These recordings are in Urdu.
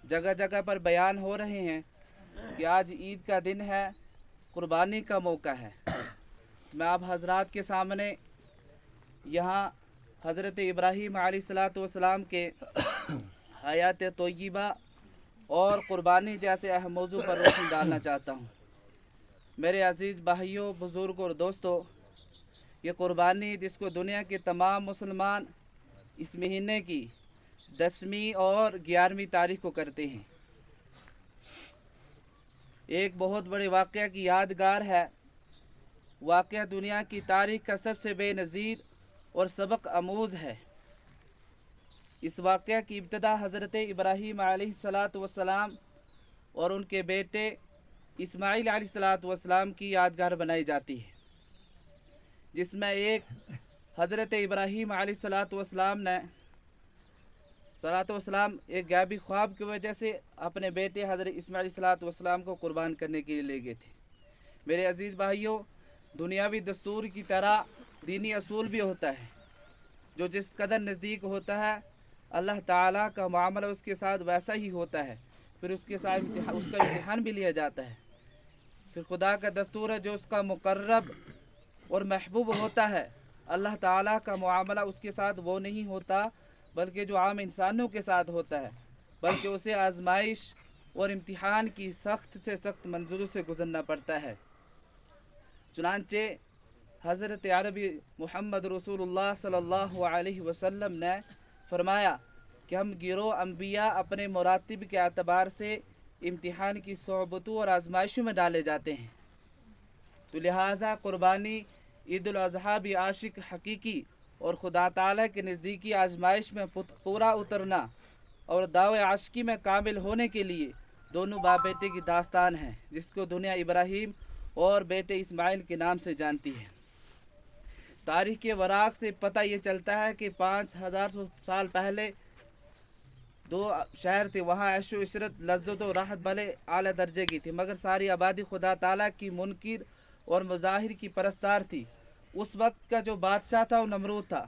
جگہ جگہ پر بیان ہو رہے ہیں کہ آج عید کا دن ہے، قربانی کا موقع ہے۔ میں آپ حضرات کے سامنے یہاں حضرت ابراہیم علیہ السلام کے حیات طیبہ اور قربانی جیسے اہم موضوع پر روشنی ڈالنا چاہتا ہوں۔ میرے عزیز بھائیوں، بزرگوں اور دوستوں، یہ قربانی جس کو دنیا کے تمام مسلمان اس مہینے کی 10ویں اور 11ویں تاریخ کو کرتے ہیں، ایک بہت بڑے واقعہ کی یادگار ہے۔ واقعہ دنیا کی تاریخ کا سب سے بے نظیر اور سبق آموز ہے۔ اس واقعہ کی ابتدا حضرت ابراہیم علیہ السلام اور ان کے بیٹے اسماعیل علیہ السلام کی یادگار بنائی جاتی ہے، جس میں ایک حضرت ابراہیم علیہ السلام ایک غیبی خواب کی وجہ سے اپنے بیٹے حضرت اسماعیل علیہ السلام کو قربان کرنے کے لیے لے گئے تھے۔ میرے عزیز بھائیوں، دنیاوی دستور کی طرح دینی اصول بھی ہوتا ہے، جو جس قدر نزدیک ہوتا ہے اللہ تعالیٰ کا معاملہ اس کے ساتھ ویسا ہی ہوتا ہے، پھر اس کا امتحان بھی لیا جاتا ہے۔ پھر خدا کا دستور ہے جو اس کا مقرب اور محبوب ہوتا ہے، اللہ تعالیٰ کا معاملہ اس کے ساتھ وہ نہیں ہوتا بلکہ جو عام انسانوں کے ساتھ ہوتا ہے، بلکہ اسے آزمائش اور امتحان کی سخت سے سخت منزلوں سے گزرنا پڑتا ہے۔ چنانچہ حضرت عربی محمد رسول اللہ صلی اللہ علیہ وسلم نے فرمایا کہ ہم گروہ انبیاء اپنے مراتب کے اعتبار سے امتحان کی صعوبتوں اور آزمائشوں میں ڈالے جاتے ہیں، تو لہٰذا قربانی عید الاضحیٰ بھی عاشق حقیقی اور خدا تعالیٰ کے نزدیکی آزمائش میں پورا اترنا اور دعوے عاشقی میں کامل ہونے کے لیے دونوں باپ بیٹے کی داستان ہے، جس کو دنیا ابراہیم اور بیٹے اسماعیل کے نام سے جانتی ہے۔ تاریخ کے وراق سے پتہ یہ چلتا ہے کہ 5000 سال پہلے 2 شہر تھے، وہاں عیش و عشرت، لذت و راحت بھلے اعلیٰ درجے کی تھی، مگر ساری آبادی خدا تعالیٰ کی منکر اور مظاہر کی پرستار تھی۔ اس وقت کا جو بادشاہ تھا وہ نمرود تھا۔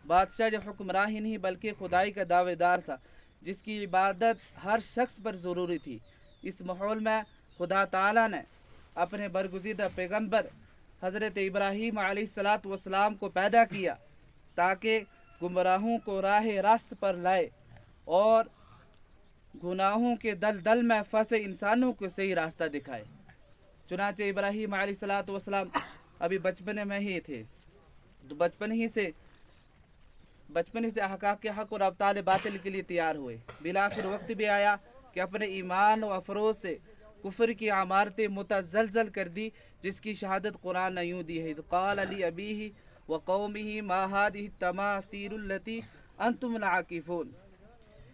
بادشاہ جو حکمراں ہی نہیں بلکہ خدائی کا دعوے دار تھا، جس کی عبادت ہر شخص پر ضروری تھی۔ اس ماحول میں خدا تعالیٰ نے اپنے برگزیدہ پیغمبر حضرت ابراہیم علیہ السلام کو پیدا کیا تاکہ گمراہوں کو راہ راست پر لائے اور گناہوں کے دلدل میں پھنسے انسانوں کو صحیح راستہ دکھائے۔ چنانچہ ابراہیم علیہ السلام ابھی بچپنے میں ہی تھے، تو بچپن ہی سے احقاق حق اور ابطال باطل کے لیے تیار ہوئے۔ بالآخر وقت بھی آیا کہ اپنے ایمان و افروز سے کفر کی عمارتیں متزلزل کر دی، جس کی شہادت قرآن نے یوں دی ہے: اذ قال لأبیہ وقومہ ما ہذہ التماثیل التی انتم عاکفون،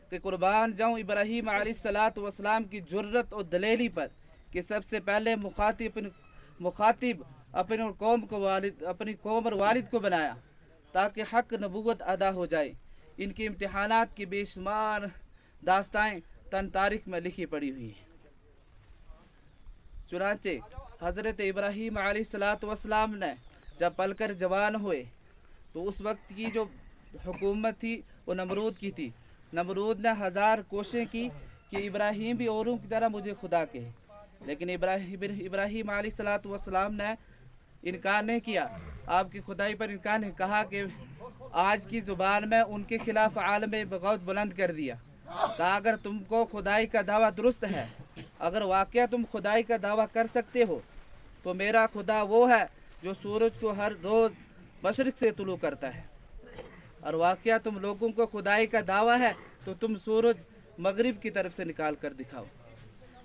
کہ قربان جاؤں ابراہیم علیہ السلام کی جرت اور دلیری پر کہ سب سے پہلے مخاطب اپنی قوم اور والد کو بنایا تاکہ حق نبوت ادا ہو جائے۔ ان کے امتحانات کی بے شمار داستائیں تاریخ میں لکھی پڑی ہوئی ہیں۔ چنانچہ حضرت ابراہیم علیہ السلام نے جب پل کر جوان ہوئے تو اس وقت کی جو حکومت تھی وہ نمرود کی تھی۔ نمرود نے 1000 کوششیں کی کہ ابراہیم بھی اوروں کی طرح مجھے خدا کہے، لیکن ابراہیم علیہ السلام نے انکار نہیں کیا، آپ کی خدائی پر انکار نہیں، کہا کہ آج کی زبان میں ان کے خلاف عالم بغاوت بلند کر دیا، کہا اگر تم کو خدائی کا دعویٰ درست ہے، اگر واقعہ تم خدائی کا دعویٰ کر سکتے ہو تو میرا خدا وہ ہے جو سورج کو ہر روز مشرق سے طلوع کرتا ہے، اور واقعہ تم لوگوں کو خدائی کا دعویٰ ہے تو تم سورج مغرب کی طرف سے نکال کر دکھاؤ۔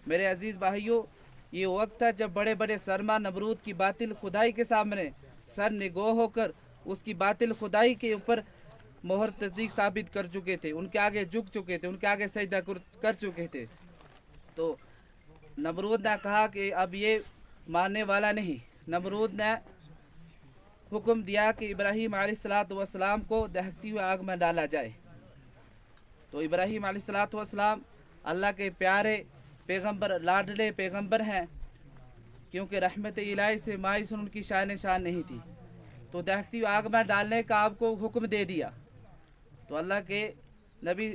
میرے عزیز بھائیوں، یہ وقت تھا جب بڑے بڑے سرما نمرود کی باطل خدائی کے سامنے سر نگو ہو کر اس کی باطل خدائی کے اوپر مہر تصدیق ثابت کر چکے تھے، ان کے آگے جھک چکے تھے، ان کے آگے سجدہ کر چکے تھے۔ تو نمرود نے کہا کہ اب یہ ماننے والا نہیں۔ نمرود نے حکم دیا کہ ابراہیم علیہ السلام کو دہکتی ہوئی آگ میں ڈالا جائے۔ تو ابراہیم علیہ السلام اللہ کے پیارے پیغمبر، لاڈلے پیغمبر ہیں، کیونکہ رحمت الہی سے مایوس ان کی شان نہیں تھی، تو دہکتی ہوئی آگ میں ڈالنے کا آپ کو حکم دے دیا۔ تو اللہ کے نبی